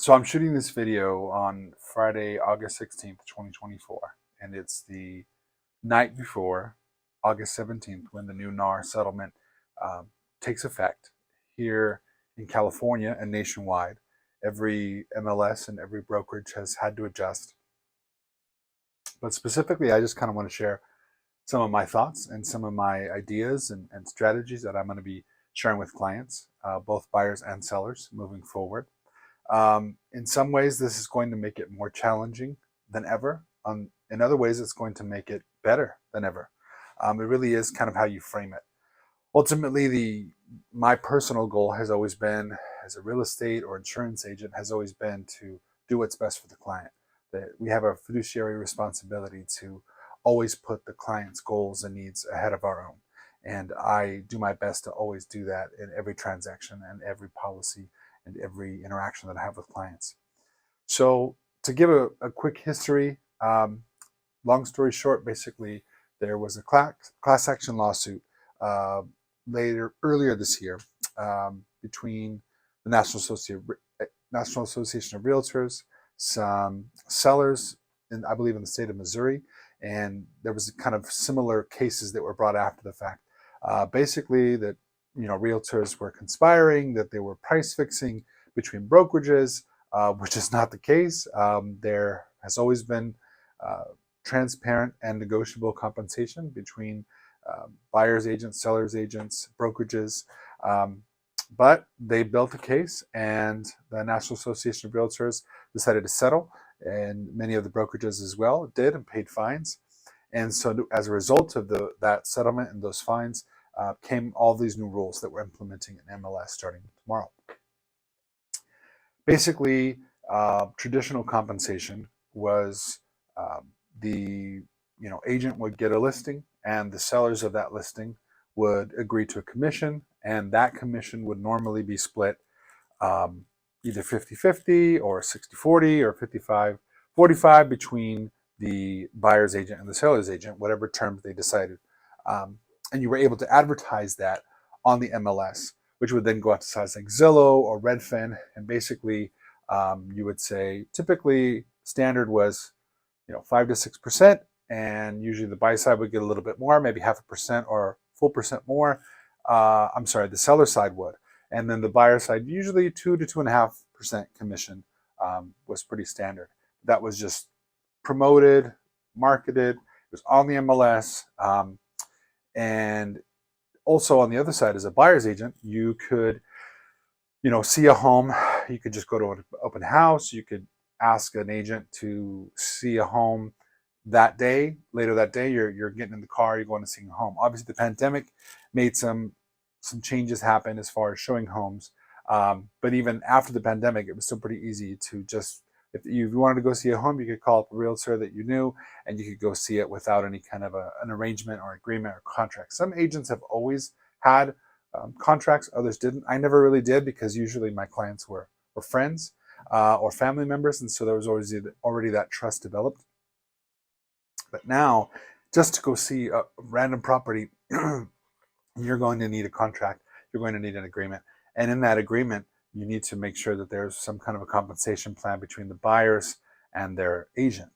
So I'm shooting this video on Friday, August 16th, 2024, and it's the night before August 17th when the new NAR settlement takes effect here in California and nationwide. Every MLS and every brokerage has had to adjust. But specifically, I just kind of want to share some of my thoughts and some of my ideas and strategies that I'm going to be sharing with clients, both buyers and sellers, moving forward. In some ways, this is going to make it more challenging than ever. In other ways, it's going to make it better than ever. It really is kind of how you frame it. Ultimately, my personal goal has always been, as a real estate or insurance agent, has always been to do what's best for the client. That we have a fiduciary responsibility to always put the client's goals and needs ahead of our own. And I do my best to always do that in every transaction and every policy and every interaction that I have with clients. So to give a quick history, long story short, basically, there was a class action lawsuit earlier this year between the National Association of Realtors, some sellers, I believe in the state of Missouri, and there was kind of similar cases that were brought after the fact. Basically, that realtors were conspiring, that they were price fixing between brokerages, which is not the case. There has always been transparent and negotiable compensation between buyers agents, sellers agents, brokerages. But they built a case, and the National Association of Realtors decided to settle, and many of the brokerages as well did and paid fines. And so as a result of that settlement and those fines, came all these new rules that we're implementing in MLS starting tomorrow. Basically, traditional compensation was the agent would get a listing, and the sellers of that listing would agree to a commission, and that commission would normally be split either 50-50 or 60-40 or 55-45 between the buyer's agent and the seller's agent, whatever terms they decided. And you were able to advertise that on the MLS, which would then go out to sites like Zillow or Redfin. And basically, you would say typically standard was 5 to 6%, and usually the buy side would get a little bit more, maybe 0.5% or full percent more. The seller side would. And then the buyer side, usually 2 to 2.5% commission was pretty standard. That was just promoted, marketed, it was on the MLS. And also on the other side, as a buyer's agent, you could, see a home. You could just go to an open house. You could ask an agent to see a home that day. Later that day, you're getting in the car, you're going to see a home. Obviously, the pandemic made some changes happen as far as showing homes. But even after the pandemic, it was still pretty easy to just, if you wanted to go see a home, you could call up a realtor that you knew, and you could go see it without any kind of an arrangement or agreement or contract. Some agents have always had contracts, others didn't. I never really did, because usually my clients were friends or family members, and so there was already that trust developed. But now, just to go see a random property, you're going to need a contract, you're going to need an agreement. And in that agreement, you need to make sure that there's some kind of a compensation plan between the buyers and their agent.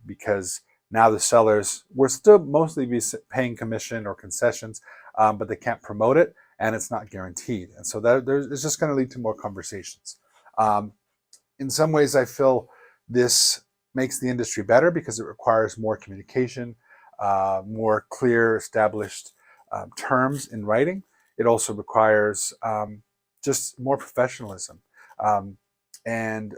Because now the sellers will still mostly be paying commission or concessions, but they can't promote it, and it's not guaranteed. And so it's just going to lead to more conversations. In some ways, I feel this makes the industry better because it requires more communication, more clear, established terms in writing. It also requires just more professionalism. And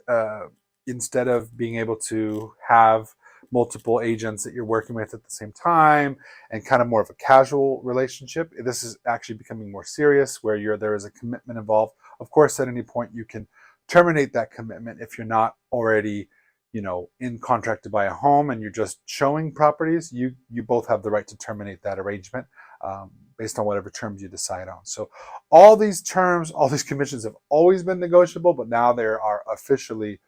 instead of being able to have multiple agents that you're working with at the same time and kind of more of a casual relationship, this is actually becoming more serious, where there is a commitment involved. Of course, at any point you can terminate that commitment if you're not already in contract to buy a home and you're just showing properties. You both have the right to terminate that arrangement based on whatever terms you decide on. So all these terms, all these commissions have always been negotiable, but now they are officially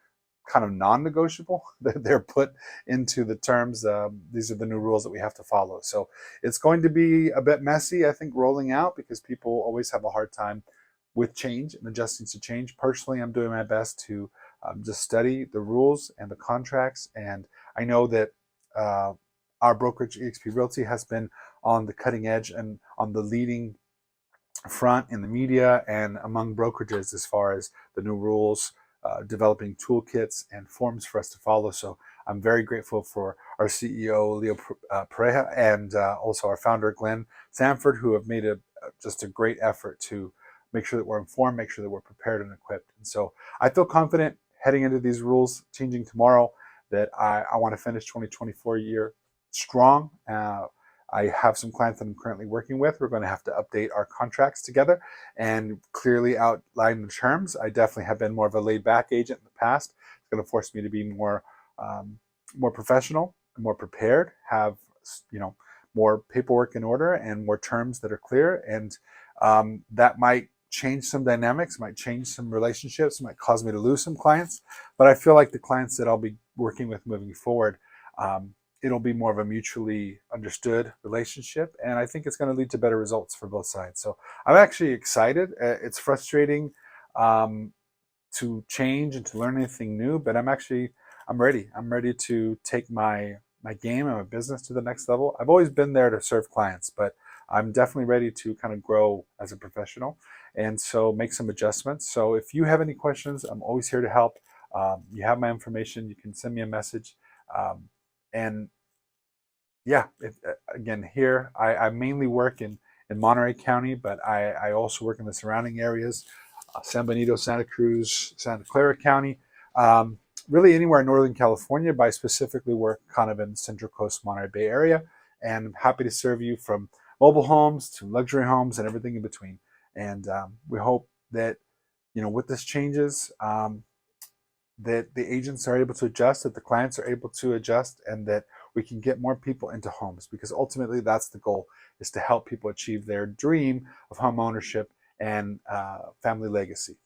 kind of non-negotiable. They're put into the terms. These are the new rules that we have to follow. So it's going to be a bit messy, I think, rolling out, because people always have a hard time with change and adjusting to change. Personally, I'm doing my best to just study the rules and the contracts. And I know that our brokerage, eXp Realty, has been on the cutting edge and on the leading front in the media and among brokerages as far as the new rules, developing toolkits and forms for us to follow. So I'm very grateful for our CEO, Leo Pareja, and also our founder, Glenn Sanford, who have made just a great effort to make sure that we're informed, make sure that we're prepared and equipped. And so I feel confident heading into these rules changing tomorrow that I want to finish 2024 year strong. I have some clients that I'm currently working with. We're going to have to update our contracts together and clearly outline the terms. I definitely have been more of a laid-back agent in the past. It's going to force me to be more professional, more prepared, have more paperwork in order and more terms that are clear. And that might change some dynamics, might change some relationships, might cause me to lose some clients. But I feel like the clients that I'll be working with moving forward, it'll be more of a mutually understood relationship, and I think it's going to lead to better results for both sides. So I'm actually excited. It's frustrating to change and to learn anything new, but I'm ready. I'm ready to take my game and my business to the next level. I've always been there to serve clients, but I'm definitely ready to kind of grow as a professional and so make some adjustments. So if you have any questions, I'm always here to help. You have my information. You can send me a message. And yeah, again, here I mainly work in Monterey County, but I also work in the surrounding areas, San Benito, Santa Cruz, Santa Clara County, really anywhere in Northern California, but I specifically work kind of in Central Coast Monterey Bay area, and I'm happy to serve you from mobile homes to luxury homes and everything in between. And we hope that, with this changes, that the agents are able to adjust, that the clients are able to adjust, and that we can get more people into homes, because ultimately that's the goal, is to help people achieve their dream of home ownership and family legacy.